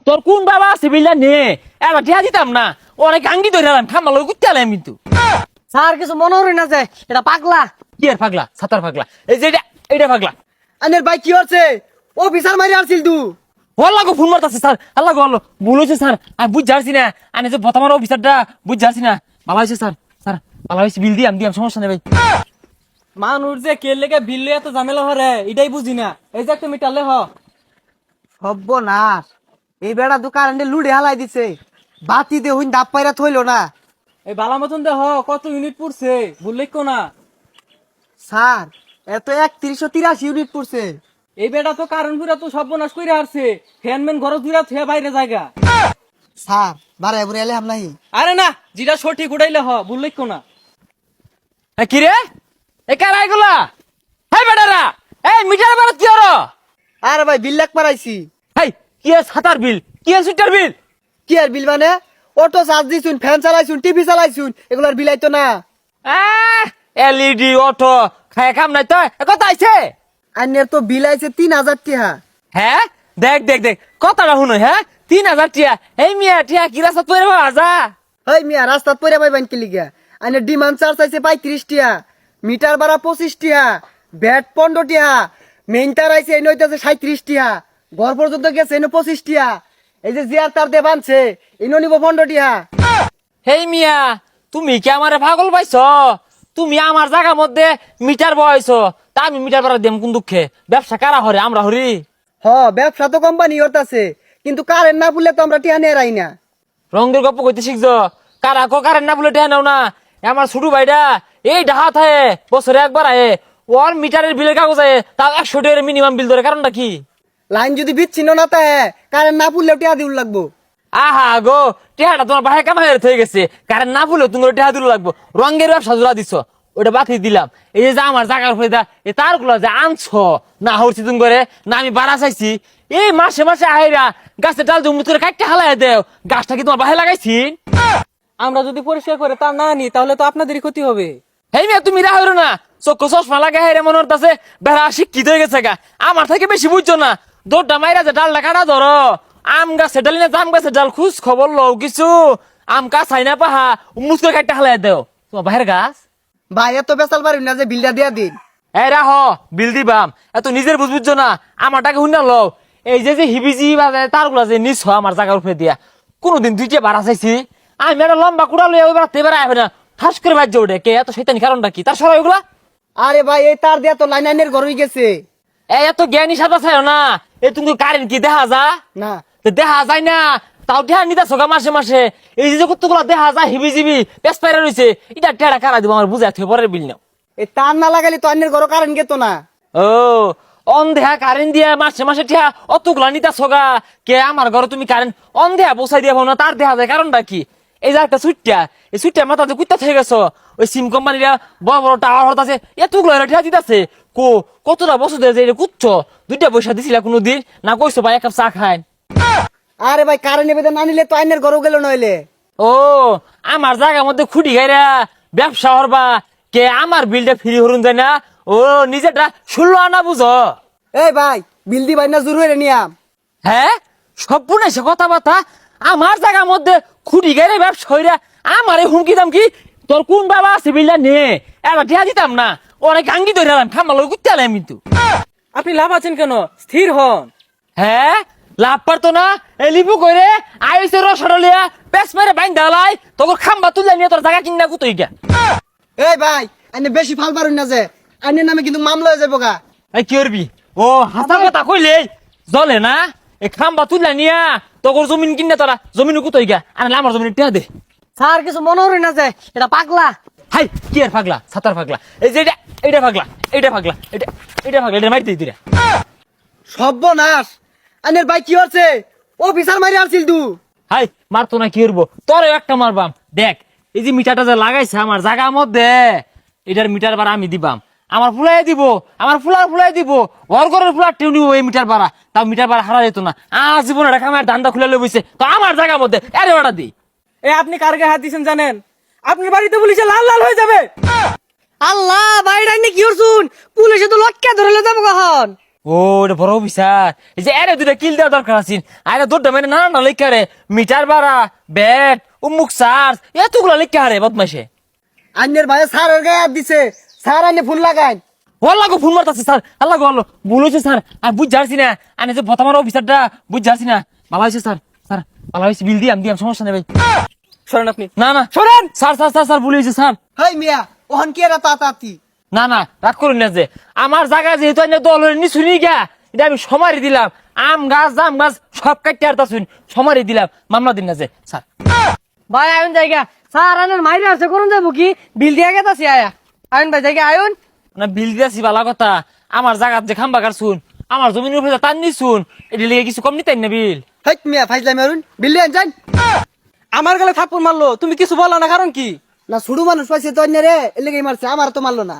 তোর কোন বাবা আছে বিলটা নে এবার টিয়া দিতাম না অনেক আঙ্গি ধরে এলাম খাম্বা লোক উঠতে এলাম কিন্তু। স্যার কিছু মনে হরি না যে এটা পাগলা। কি আর পাগলা সাতার পাগলা এই যে এটা পাগলা। আনের ভাই কি হচ্ছে? অফিসার মারি আসছিল তু। আল্লাহ গো ফোন মারতাছে স্যার আল্লাহ গো আল্লাহ ভুল হয়েছে স্যার আমি বুঝ যাচ্ছি না আমি যে বর্তমান অফিসারটা বুঝ যাচ্ছি না ভালো হয়েছে স্যার স্যার ভালো হয়েছে বিল দিয়াম সমস্যা নেই ভাই। মানুষ যে কে লেগে বিল এত ঝামেলা হরে এটাই বুঝি না। এই যে একটা মিটারলে হ সর্বনাশ। এই বেড়া দু কারেন্টে লুড়ে হালাই দিছে, বাতি দে হইন দাপ পাইরা থইলো না। এই বালা মতন দে হ কত ইউনিট পড়ছে বললে কো না স্যার? এত 3183 ইউনিট পড়ছে। এই বেটা তো কারণ পুরা তো সর্বনাশ কইরা হারছে। ফ্যানম্যান ঘর দুইরা থুয়া বাইরে জায়গা। স্যার বারে বুড়ে এলে হামলাই। আরে না যেটা সঠিক উড়াইলে হ বললে কো না। কি রে এ কারা এগুলা? হাই বেটারা এই মিটার বাড়া কি হলো? আরে ভাই বিল লাগ পারাইছি। হাই কি আর সাতার বিল কি আর সুইটার বিল? কি আর বিল মানে? অটো চার্জ দিছুন, ফ্যান চালাইছুন, টিভি চালাইছুন, এগুলার বিল আইতো না। এলইডি অটো খায় কাম নাই তো কত আইছে? আইনের তো বিল আইছে 3000 টাকা। হ্যাঁ দেখ দেখ দেখ কথাটা শুনো হ্যাঁ 3000 টিয়া এই মিয়া টিয়া কি রাস্তা তৈরি হওয়া যা। হেই মিয়া রাস্তাত পইরা পাইবেন কি লিগা? আইনের ডিমান্ড চার্জ আইছে 35 টাকা, মিটার ভাড়া 25 টাকা, ভ্যাট 15 টাকা, মেইন তার আইছে এই নইতাছে 37 টাকা, ঘর পর্যন্ত গেছে এনে 25 টাকা, এই যে জিয়ার তার দে বানছে ইনো নিব 15 টাকা। হেই মিয়া তুমি কি আমারে পাগল পাইছ? তুমি আমার জায়গার মধ্যে মিটার বয়স তা আমি মিটার ভাড়া দেম কোন দুঃখে? ব্যবসা কারা হরে আমরা হরি? হ ব্যবসা তো কোম্পানি হতাছে, কিন্তু কারেন্ট না ফুললে তো আমরা টিয়া নিয়ে রাই না। রঙের গপ্প কইতে শিখছ কারা কো কারেন্ট না বলে টেহা নাও না। আমার ছোট ভাইটা এই ডাহা থাকে বছরে একবার আয়ে ওর মিটারের বিলের কাগজ আয়ে তাও 100 টাকার মিনিমাম বিল ধরে কারণটা কি? লাইন যদি বিচ্ছিন্ন না থাকে কারেন্ট না ফুললেও টিয়া দিউল লাগবো। আহা গো টেহাটা তোমার বাহে কামাই হয়ে গেছে কারেন্ট না ফুলে তুমি টেহা দিল লাগবো। রঙের ব্যবসা জোড়া দিছ ওটা বাতি দিলাম। এই যে আমার জায়গার উপরে এই তার গুলা যে আনছ না হরছি তুমি করে না আমি বাড়া চাইছি এই মাসে মাসে আহেরা গাছের ডাল জমি তোর কাটতে হালাই দেও গাছটা কি তোমার বাহে লাগাইছি? আমরা যদি পরিষ্কার করে তা না নি তাহলে তো আপনাদেরই ক্ষতি হবে। হেই মিয়া তুমি রাহো না চক্ষু চশমা লাগা হেরে মনে হচ্ছে বেড়া শিক্ষিত হয়ে গেছে গা আমার থেকে বেশি বুঝছো না। দৌড়টা মাইরা যে ডালটা কাটা ধরো আম গাছে ডালি না জাম গাছে ডাল খুশ খবর লও কিছু আম কা চাই না পাহা মুসকে কাটতে হালাই দেও তোমার বাহের গাছ। ভাই এত বেসাল পারি না যে বিলটা দিয়া দিন। এই রাহ বিল দিবাম এত নিজের বুঝছো না আমারটাকে শুনে লও। এই যে যে হিবিজি বাজায় তার গুলা যে নিছ আমার জায়গার উপরে দিয়া কোনোদিন দুইটা ভাড়া চাইছি আমি একটা লম্বা কুড়া লইয়া ওই বেড়াতে বেড়া হবে না ঠাস করে বাজ্য ওঠে কে এত শৈতানি কারণটা কি তার সরাই ওগুলা? আরে ভাই এই তার দিয়া তো লাইন আইনের ঘর হয়ে গেছে। এত জ্ঞানী সাদা চাই না এ তুমি কারেন্ট কি দেখা যা না দেখা যায় না তাও ঠেয়া নিতে সোগা মাসে মাসে এই যে কতগুলা দেখা যায় হিবি জিবি পেস পাইরা রয়েছে এটা ঠেড়া কারা দিব আমার বুঝাই থই পরের বিল নাও। এই তার না লাগালে তো আইনের ঘর কারেন্ট গেতো না। ও অন্ধেহা কারেন্ট দিয়া মাসে মাসে ঠেয়া অতগুলা নিতা সোগা কে আমার ঘরে তুমি কারেন্ট অন্ধেহা বসাই দিয়া না তার দেখা যায় কারণটা কি? এই যে একটা সুইটটা এই সুইটটা মাথা কুত্তা থেকে গেছো ওই সিম কোম্পানিরা বড় বড় টাওয়ার হতাছে এতগুলো ঠেয়া দিতেছে কো কতটা বছর ধরে যে কুচ্ছ দুইটা পয়সা দিছিলা কোনোদিন না কইছো ভাই এক কাপ চা খায়? আরে ভাই কারেন্ট এবে না নিলে তো আইনের ঘরও গেল নইলে। ও আমার জায়গার মধ্যে খুঁটি গাইরা ব্যবসা হরবা কে আমার বিলটা ফ্রি হরুন যায় না ও নিজেটা 16 আনা বুঝো। এই ভাই বিল দি ভাই না জোর হইরে নিয়াম। হ্যাঁ সম্পূর্ণ সে কথাবার্তা আমার জায়গার মধ্যে খুঁটি গাইরা ব্যবসা হইরা আমার এই হুমকি দাম কি? তোর কোন বাবা আছে বিলটা নে এবার ঠেয়া দিতাম না অনেক আঙ্গি ধরে এলাম খাম্বা লোক উঠতে এলাম কিন্তু। আপনি লাভ আছেন কেন? স্থির হন। হ্যাঁ লাভ পারতো না এ লিপু কইরে আইছে রসডলিয়া পেস মেরে বাইন দালাই তোর খাম্বা তুলে নিয়ে তোর জায়গা কিনা কুতই গা। এই ভাই আইনে বেশি ফাল পারুন না যে আইনের নামে কিন্তু মামলা হয়ে যাবো গা। এই কি করবি ও হাসা কথা কইলে জলে না এ খাম্বা তুলে নিয়া তোর জমিন কিনে তোরা জমিন কুতই গা আনলে আমার জমিন টিয়া দে। স্যার কিছু মনে হরি না যে এটা পাগলা। হাই কি আর পাগলা সাতার পাগলা এই যে এটা পাগলা এটা পাগলা এটা পাগলা এটা মাইতে দিরা। সর্বনাশ আইনের ভাই কি হচ্ছে? অফিসার মারি আসছিল তু। হাই মারতো না কি করবো তোর একটা মারবাম দেখ এই যে মিটারটা যে লাগাইছে আমার জায়গার মধ্যে এটার মিটার ভাড়া আমি দিবাম আমার ফুলাই দিব আমার ফুলাই দিব ঘর ঘরের ফুলার টেউ নিব এই মিটার ভাড়া তাও মিটার ভাড়া হারা যেত না আর জীবনে রেখা আমার ধান্দা খুলে লইছে তো আমার জায়গার মধ্যে আরে ওটা দিই। এ আপনি কার গায়ে হাত দিছেন জানেন? আপনার বাড়িতে পুলিশে লাল লাল হয়ে যাবে। আল্লাহ বাইরে কি করছুন? পুলিশে তো লটকে ধরে যাবো কখন? ও এটা বড় অফিসার এই যে আরে দুটা কিল দেওয়া দরকার আছে আরে দৌড়টা মেরে না না লেখা রে মিটার ভাড়া ব্যাট উমুক চার্জ এতগুলা লেখা রে বদমাইশে আন্যের ভাই স্যারের গায়ে হাত দিছে স্যার আন্যে ফোন লাগাই আল্লাহ গো ফোন মারতাছে স্যার আল্লাহ গো আল্লাহ ভুল হয়েছে স্যার আমি বুঝ যাচ্ছি না আমি যে বর্তমান অফিসারটা বুঝ যাচ্ছি না ভালো হয়েছে স্যার স্যার ভালো হয়েছে বিল দিয়াম সমস্যা নেই ভাই শোনেন আপনি না না শোনেন স্যার স্যার স্যার স্যার ভুল হয়েছে স্যার হেই মিয়া ওহন কি এরা তাতাতি না না রাগ করুন না যে আমার জায়গা যেহেতু আমি দল নি শুনি গা এটা আমি সমারি দিলাম আম গাছ জাম গাছ সব কাটতে আর তা শুন সমারি দিলাম মামলা দিন না যে স্যার ভাই আয়ন জায়গা স্যার আনের মাইরে আছে করুন যাবো কি বিল দিয়া গেতাছি আয়া আয়ন ভাই জায়গা আয়ন না বিল দিয়েছি ভালো কথা আমার জায়গা যে খাম্বা কার শুন আমার জমির উপরে টান নি শুন এটা লিগে কিছু কম নিতেন না বিল হেই মিয়া ফাইজলাই মারুন বিল্লি আনছেন আমার গেলে থাপ্পড় মারলো তুমি কিছু বলো না কারণ কি না শুরু মানুষ পাইছে তো অন্য রে এর লেগে মারছে আমার তো মারলো না